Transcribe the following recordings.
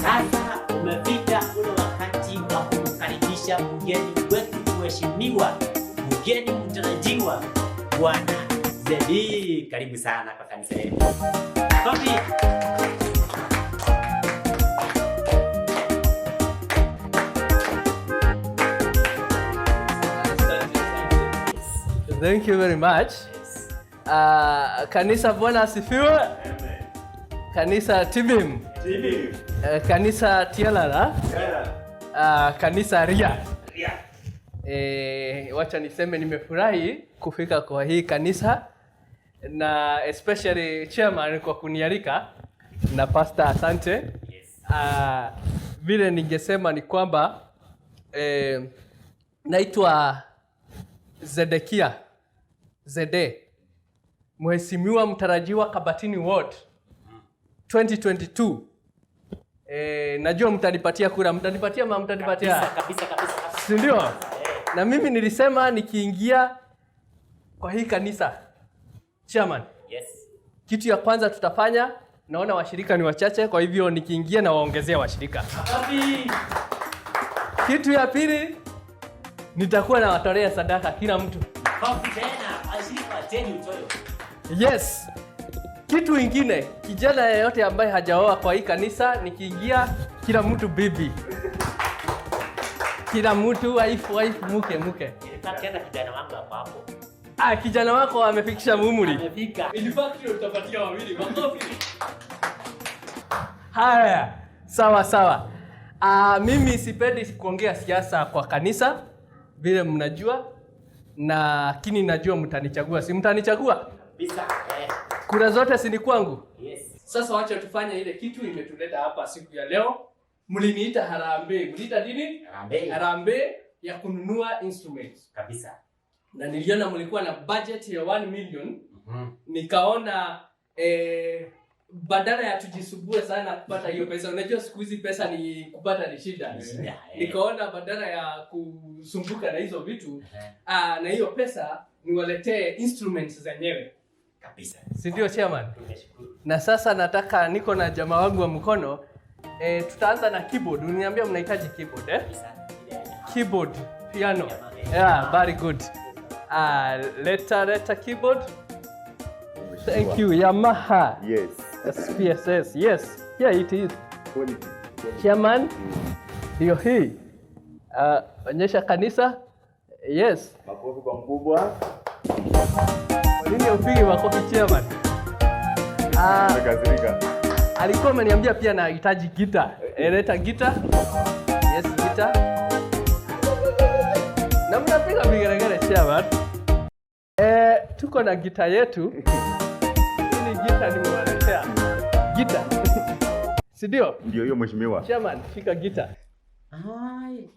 Sasa umefika ule wakati wa kumkaribisha mgeni wetu mheshimiwa, mgeni mtarajiwa, Bwana Zeddy. Karibu sana kwa kanisa letu. Kofi. Thank you very much. Kanisa Bwana asifiwe. Amen. Kanisa Tibim. Kanisa Tialala. Kanisa Ria. Wacha niseme nimefurahi kufika kwa hii kanisa na especially chairman kwa kunialika na pastor, asante. Yes. Vile ningesema ni kwamba naitwa Zedekia Zede, mheshimiwa mtarajiwa Kabatini Ward 2022. Najua mtanipatia kura, mtanipatia. Kabisa. Si ndio? Na mimi nilisema nikiingia kwa hii kanisa chairman. Yes. Kitu ya kwanza tutafanya, naona washirika ni wachache, kwa hivyo nikiingia na waongezea washirika. Kitu ya pili, nitakuwa na watolea sadaka kila mtu. Yes. Kitu ingine, kijana yeyote ambaye hajaoa kwa hii kanisa, nikiingia kila mtu bibi. Kila mtu wife mke. Nilipata kijana wangu hapo. Kijana wako amefikisha umri. Amefika. In fact utapatia wawili. Makofi. Haya, sawa. Mimi sipendi kuongea siasa kwa kanisa vile mnajua, lakini najua mtanichagua. Si mtanichagua? Kabisa. Kura zote si ni kwangu? Yes. Sasa wacha tufanye ile kitu imetuleta hapa siku ya leo. Mliniita harambee. Mliniita nini? Harambee ya kununua instruments. Kabisa. Na niliona mlikuwa na budget ya 1 million. Nikaona badala ya tujisumbue sana kupata hiyo pesa. Unajua siku hizi pesa ni kupata ni shida. Nikaona badala ya kusumbuka na hizo vitu, na hiyo pesa niwaletee instruments zenyewe. Kabisa. Si ndio chairman? Na sasa nataka, niko na jamaa wangu wa mkono, tutaanza na keyboard. Uniambia mnahitaji keyboard Keyboard, piano. Yeah, very good. Leta keyboard. Thank you. Yamaha. Yes. SPSS. Yes. Yeah, it is. Chairman. Ndio hii. Onyesha kanisa. Yes. Makofi kwa mkubwa. Nini upige makofi chairman? Alikuwa ameniambia pia nahitaji gitaa. Leta gitaa. Yes, gitaa. Na mnapiga vigeregere chairman. Tuko na gitaa yetu. Hii gitaa nimewaletea. Gitaa. Si ndio? Ndio hiyo mheshimiwa. Chairman, fika gitaa.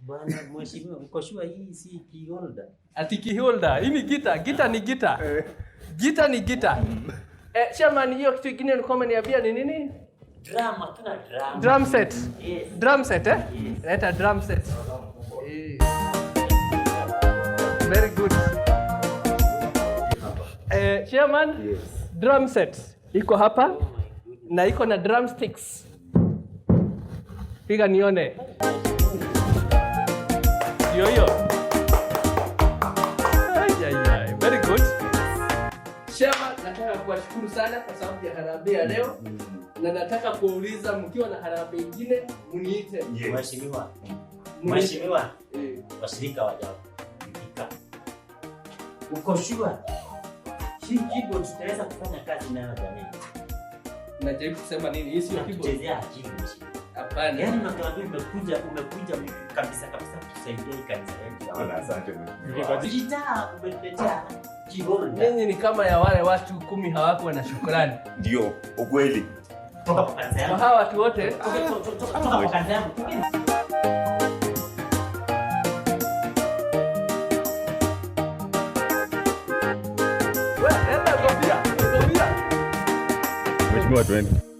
Bwana mheshimiwa, uko sure hii si key holder? Ati key holder. Hii ni gitaa. Gitaa ni gitaa. Gitaa ni gitaa. Chairman, hiyo kitu kingine ni kama niambia ni nini? Drum set. Yes. Drum set Yes. Leta drum set. Very good. Chairman, yes. Drum set iko hapa na iko na drumsticks. Piga nione. Hiyo. Very good. Chairman, nataka kuwashukuru sana kwa sababu ya harambee ya leo. Na nataka kuuliza, mkiwa na harambee nyingine mniite. Yes. Mheshimiwa. Washirika wajafika. Uko sure? Hii keyboard tutaweza kufanya kazi nayo jamani? Najaribu kusema nini? Hii sio keyboard. Tuchezea akili mheshimiwa. Hapana. Yaani unakwambia umekuja kabisa kusaidia hii kanisa yetu. Asante mheshimiwa. Gitaa umetuletea keyboard. Nyinyi ni kama ya wale watu 10 hawakuwa na shukrani. Ndio, ukweli. Toka kwa kanisa yangu. Kwa hawa watu wote, toka kwa kanisa yangu. Mheshimiwa, twende.